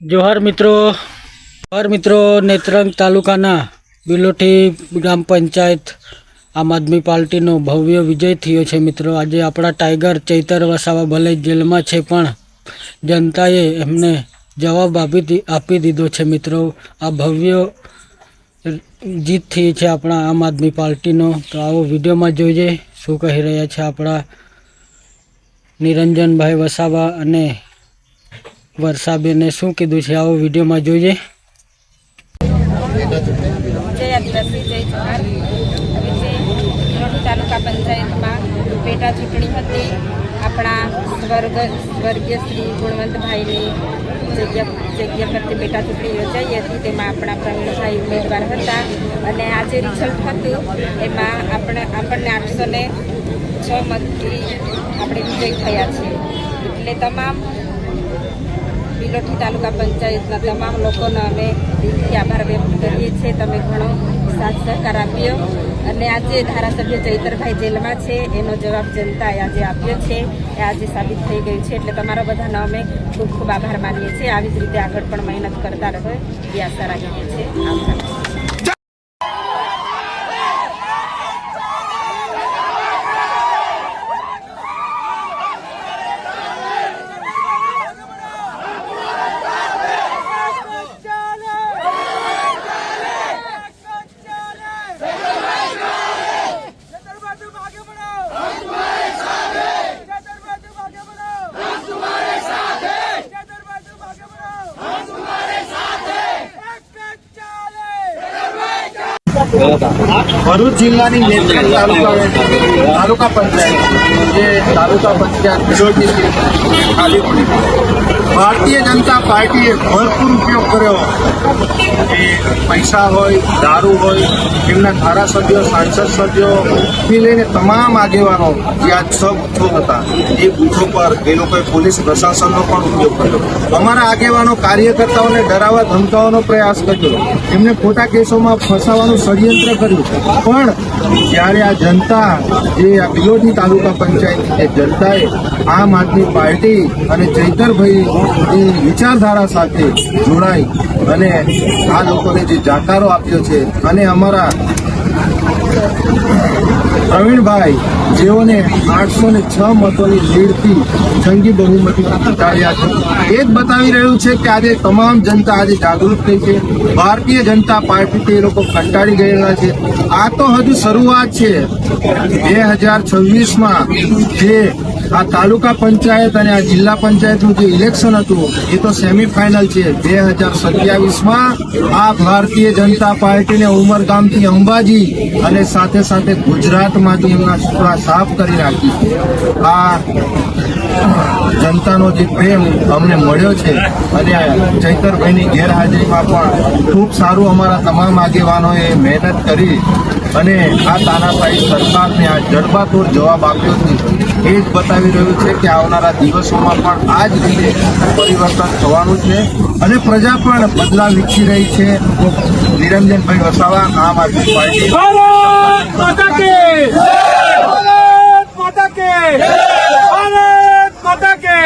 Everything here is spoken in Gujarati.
जोहार मित्रों नेत्रंग तालुकाना बिलोठी ग्राम पंचायत आम आदमी पार्टी नो भव्य विजय थयो छे। मित्रों आज अपना टाइगर चैतर वसावा भले जेल में छे पण जनताए एमने जवाब आपी दीधो छे। मित्रों आ भव्य जीत थी छे अपना आम आदमी पार्टी नो। तो आओ विडियो में जोईए शुं कही रह्या छे अपना निरंजन भाई वसावा अने वर्षाबेने शुं कीधुं छे। आओ विडियो में जोईए। जय आदिवासी जय जोहार। बिलोठी तालुका पंचायत में पेटा चूंटणी हती। अपना स्वर्गीय श्री गुणवंत भाई जग्या परथी पेटा चूंटणी योजाई हती। तेमां अपना प्रवीण भाई उम्मीदवार हता अने आज रिजल्ट हतुं एमां आपणे 806 मतथी આપણે વિજય થયા છે। એટલે તમામ बिलोठी तालुका पंचायतना तमाम लोकोनो अमे दिलथी आभार व्यक्त करीए छीए। तमे घणो साथ सहकार आप्यो अने आजे धारासभ्य चैतरभाई जेलमां छे एनो जवाब जनताए आजे आप्यो छे। ए आजे साबित थई गयुं छे। એટલે તમારો બધાનો અમે ખૂબ ખૂબ આભાર માનીએ છીએ। આવી જ રીતે આગળ પણ મહેનત કરતા રહો એ આશા રાખીએ છીએ। આભાર। भरूच जिल्लाની નેત્રંગ તાલુકા પંચાયત જે તાલુકા પંચાયત બિલોટી ખાલી પડી ભારતીય જનતા પાર્ટીએ ભરપૂર ઉપયોગ કર્યો। એ પૈસા હોય, દારૂ હોય, એમના ધારાસભ્યો, સાંસદ સભ્યોથી લઈને તમામ આગેવાનો જે આ 6 બૂથો હતા એ બૂથો પર એ લોકોએ પોલીસ પ્રશાસનનો પણ ઉપયોગ કર્યો। અમારા આગેવાનો કાર્યકર્તાઓને ડરાવવા ધમકાવવાનો પ્રયાસ કર્યો। એમને ખોટા કેસોમાં ફસાવાનું ષડયંત્ર કર્યું। પણ જ્યારે આ જનતા જે આ બિલોટી તાલુકા પંચાયતની જે જનતાએ આમ આદમી પાર્ટી અને ચૈતરભાઈની વિચારધારા સાથે જોડાઈ અને આ લોકોને જે જાકારો આપ્યો છે અને અમારા પ્રવીણભાઈ જેઓને 806 મતોની લીડથી જંગી બહુમતી જીતાડ્યા છે, એ જ બતાવી રહ્યું છે કે આજે તમામ જનતા આજે જાગૃત થઈ છે। ભારતીય જનતા પાર્ટીથી એ લોકો કંટાળી ગયેલા છે। આ તો હજુ શરૂઆત છે। 2026માં જે આ તાલુકા પંચાયત અને આ જિલ્લા પંચાયતનું જે ઇલેક્શન હતું એ તો સેમીફાઇનલ છે। 2027માં આ ભારતીય જનતા પાર્ટીને ઉમરગામથી અંબાજી અને સાથે સાથે ગુજરાતમાંથી એમના સુપડા સાફ કરી નાખી છે। આ જનતાનો જે પ્રેમ અમને મળ્યો છે અને ચૈતરભાઈની ગેરહાજરીમાં પણ ખૂબ સારું અમારા તમામ આગેવાનોએ મહેનત કરી અને આ તાનાશાહી સરકારને આ જડબાતોડ જવાબ આપ્યો છે। એ જ બતાવી રહ્યું છે કે આવનારા દિવસોમાં પણ આ જ રીતે પરિવર્તન થવાનું છે અને પ્રજા પણ બદલાવ ઈચ્છી રહી છે। નિરંજનભાઈ વસાવા, આમ આદમી પાર્ટી। भारत माता के भारत माता के भारत माता के